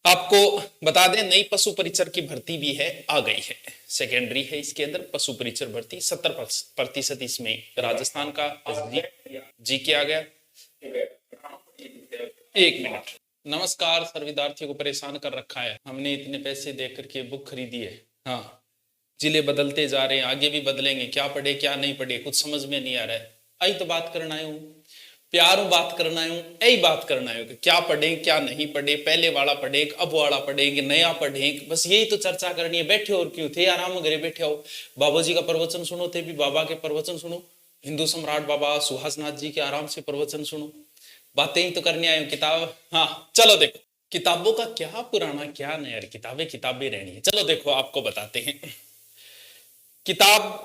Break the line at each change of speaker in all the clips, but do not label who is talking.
आपको बता दें नई पशु परिचर की भर्ती भी है, आ गई है। सेकेंडरी है इसके अंदर पशु परिचर भर्ती 70% इसमें राजस्थान का जी के आ गया। एक मिनट। नमस्कार सर, विद्यार्थियों को परेशान कर रखा है हमने, इतने पैसे दे करके बुक खरीदी है। हाँ, जिले बदलते जा रहे हैं, आगे भी बदलेंगे, क्या पढ़े क्या नहीं पढ़े कुछ समझ में नहीं आ रहा है। आई तो बात करना है, प्यारू बात करना है, यही बात करना है कि क्या पढ़े क्या नहीं पढ़े, पहले वाला पढ़े अब वाला पढ़ेंगे, नया पढ़े, बस यही तो चर्चा करनी है। बैठे और क्यों थे, आराम घरे बैठे हो, बाबा जी का प्रवचन सुनो, थे भी बाबा के प्रवचन सुनो, हिंदू सम्राट बाबा सुहासनाथ जी के आराम से प्रवचन सुनो, बातें ही तो करने आए हो। किताब, हाँ चलो देखो, किताबों का क्या पुराना क्या नया, किताबें किताबें रहनी है। चलो देखो आपको बताते हैं, किताब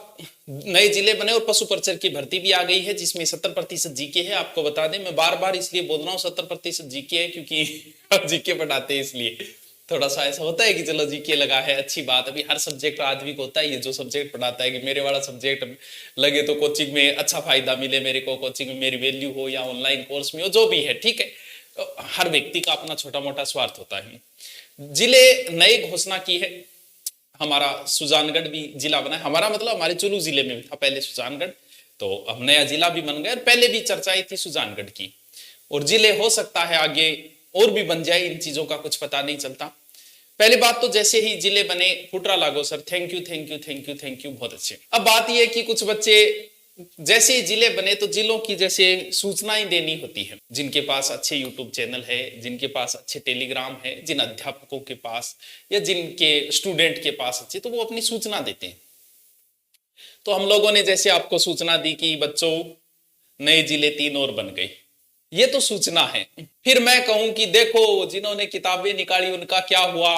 नए जिले बने और पशु परिचर की भर्ती भी आ गई है जिसमें 70% जीके है। आपको बता दें, मैं बार बार इसलिए बोल रहा हूँ 70% जीके है क्योंकि अब जीके पढ़ाते हैं, इसलिए थोड़ा सा ऐसा होता है कि चलो जीके लगा है अच्छी बात। अभी हर सब्जेक्ट आदमी को होता है, ये जो सब्जेक्ट पढ़ाता है कि मेरे वाला सब्जेक्ट लगे तो कोचिंग में अच्छा फायदा मिले मेरे को, कोचिंग में मेरी वैल्यू हो या ऑनलाइन कोर्स में हो, जो भी है ठीक है। तो हर व्यक्ति का अपना छोटा मोटा स्वार्थ होता है। जिले नए घोषणा की है, हमारा सुजानगढ़ भी जिला बना है। हमारा मतलब हमारे चुरू जिले में भी था पहले सुजानगढ़, तो अब नया जिला भी बन गया। पहले भी चर्चाएं थी सुजानगढ़ की, और जिले हो सकता है आगे और भी बन जाए, इन चीजों का कुछ पता नहीं चलता। पहली बात तो जैसे ही जिले बने, फुटरा लागो sir, thank you thank you thank you thank you, बहुत अच्छे। अब बात यह है कि कुछ बच्चे जैसे ही जिले बने तो जिलों की जैसे सूचनाएं देनी होती है, जिनके पास अच्छे यूट्यूब चैनल है, जिनके पास अच्छे टेलीग्राम है, जिन अध्यापकों के पास या जिनके स्टूडेंट के पास अच्छे, तो वो अपनी सूचना देते हैं। तो हम लोगों ने जैसे आपको सूचना दी कि बच्चों नए जिले 3 और बन गए, ये तो सूचना है। फिर मैं कहूं कि देखो जिन्होंने किताबें निकाली उनका क्या हुआ,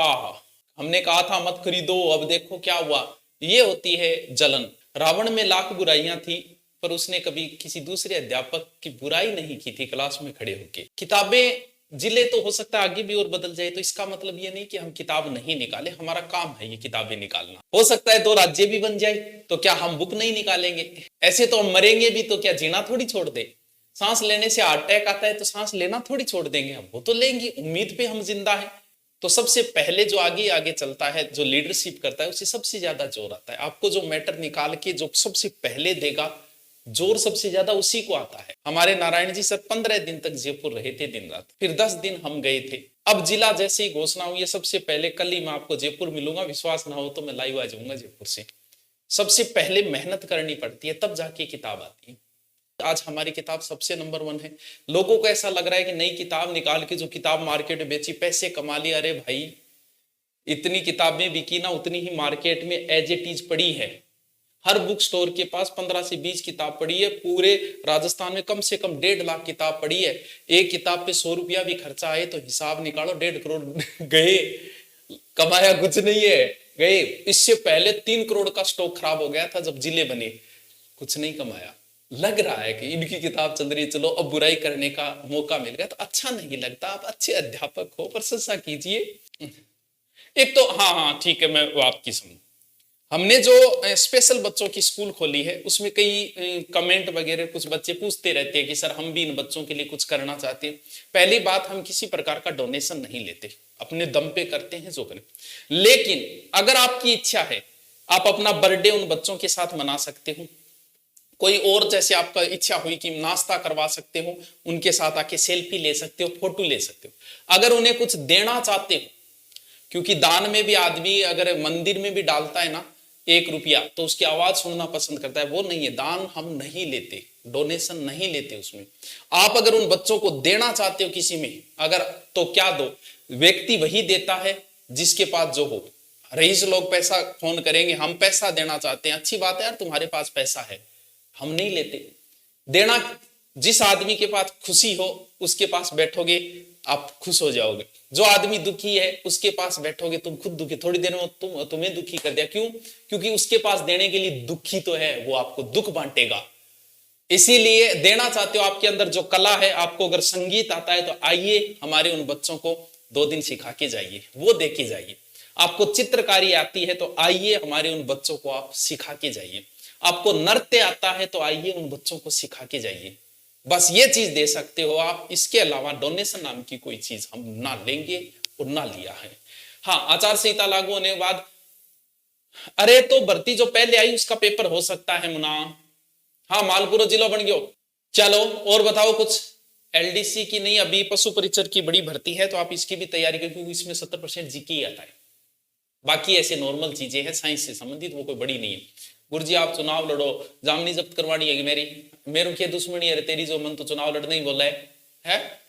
हमने कहा था मत खरीदो, अब देखो क्या हुआ। ये होती है जलन। रावण में लाख बुराइयां थी पर उसने कभी किसी दूसरे अध्यापक की बुराई नहीं की थी क्लास में खड़े होके। किताबें जिले तो हो सकता है आगे भी और बदल जाए, तो इसका मतलब ये नहीं कि हम किताब नहीं निकाले, हमारा काम है ये किताबें निकालना। हो सकता है 2 राज्य भी बन जाए, तो क्या हम बुक नहीं निकालेंगे? ऐसे तो हम मरेंगे भी तो क्या जीना थोड़ी छोड़ दे। सांस लेने से हार्ट अटैक आता है तो सांस लेना थोड़ी छोड़ देंगे हम, वो तो लेंगे, उम्मीद पे हम जिंदा है। तो सबसे पहले जो आगे आगे चलता है, जो लीडरशिप करता है, उसे सबसे ज्यादा जोर आता है। आपको जो मैटर निकाल के जो सबसे पहले देगा, जोर सबसे ज्यादा उसी को आता है। हमारे नारायण जी सर 15 दिन तक जयपुर रहे थे दिन रात, फिर 10 दिन हम गए थे। अब जिला जैसे ही घोषणा हुई है, सबसे पहले कल ही मैं आपको जयपुर मिलूंगा, विश्वास ना हो तो मैं लाइव आ जाऊंगा जयपुर से। सबसे पहले मेहनत करनी पड़ती है, तब जाके किताब आती है। आज हमारी किताब सबसे नंबर 1 है। लोगों को ऐसा लग रहा है कि नई किताब निकाल के जो किताब मार्केट में बेची, पैसे कमा लिए। अरे भाई, इतनी किताबें बिकी ना, उतनी ही मार्केट में एज इट इज पड़ी है। हर बुक स्टोर के पास 15 से 20 किताब पड़ी है। पूरे राजस्थान में कम से कम 1.5 लाख किताब पड़ी है। एक किताब पे 100 रुपया भी खर्चा आए तो हिसाब निकालो, 1.5 करोड़ गए, कमाया कुछ नहीं है, गए। इससे पहले 3 करोड़ का स्टॉक खराब हो गया था जब जिले बने, कुछ नहीं कमाया। लग रहा है कि इनकी किताब चल रही है, चलो अब बुराई करने का मौका मिल गया, तो अच्छा नहीं लगता। आप अच्छे अध्यापक हो, प्रशंसा कीजिए। एक तो हाँ हाँ ठीक है, मैं वो आपकी सुनूं। हमने जो स्पेशल बच्चों की स्कूल खोली है, उसमें कई कमेंट वगैरह कुछ बच्चे पूछते रहते हैं कि सर हम भी इन बच्चों के लिए कुछ करना चाहते हैं। पहली बात, हम किसी प्रकार का डोनेशन नहीं लेते, अपने दम पे करते हैं जो करें। लेकिन अगर आपकी इच्छा है, आप अपना बर्थडे उन बच्चों के साथ मना सकते हो। कोई और जैसे आपका इच्छा हुई कि नाश्ता करवा सकते हो, उनके साथ आके सेल्फी ले सकते हो, फोटो ले सकते हो। अगर उन्हें कुछ देना चाहते हो, क्योंकि दान में भी आदमी अगर मंदिर में भी डालता है ना 1 रुपया, तो उसकी आवाज सुनना पसंद करता है। वो नहीं है, दान हम नहीं लेते, डोनेशन नहीं लेते उसमें। आप अगर उन बच्चों को देना चाहते हो किसी में, अगर तो क्या दो, व्यक्ति वही देता है जिसके पास जो हो। रईस लोग पैसा फोन करेंगे, हम पैसा देना चाहते हैं, अच्छी बात है यार तुम्हारे पास पैसा है, हम नहीं लेते। देना जिस आदमी के पास खुशी हो उसके पास बैठोगे, आप खुश हो जाओगे। जो आदमी दुखी है उसके पास बैठोगे, तुम खुद दुखी, थोड़ी देर में तुम्हें दुखी कर दिया। क्यों? क्योंकि उसके पास देने के लिए दुखी तो है, वो आपको दुख बांटेगा। इसीलिए देना चाहते हो, आपके अंदर जो कला है, आपको अगर संगीत आता है तो आइए हमारे उन बच्चों को 2 दिन सिखा के जाइए, वो देखे जाइए। आपको चित्रकारी आती है तो आइए हमारे उन बच्चों को आप सिखा के जाइए। आपको नृत्य आता है तो आइए उन बच्चों को सिखा के जाइए। बस ये चीज दे सकते हो आप, इसके अलावा डोनेशन नाम की कोई चीज हम ना लेंगे उड़ना लिया है। हाँ, आचार संहिता लागू होने के बाद अरे तो भर्ती जो पहले आई उसका पेपर हो सकता है मुना। हाँ, मालपुरा जिला बन गयो। चलो और बताओ कुछ। एलडीसी की नहीं, अभी पशु परिचर की बड़ी भर्ती है तो आप इसकी भी तैयारी करें क्योंकि इसमें 70% जीके ही आता है। बाकी ऐसे नॉर्मल चीजें हैं साइंस से संबंधित, वो कोई बड़ी नहीं है। गुरुजी आप चुनाव लड़ो, जामनी जब्त करवानी है मेरी, मेरू क्या दुश्मनी है तेरी जो मन तो चुनाव लड़ने ही बोला है?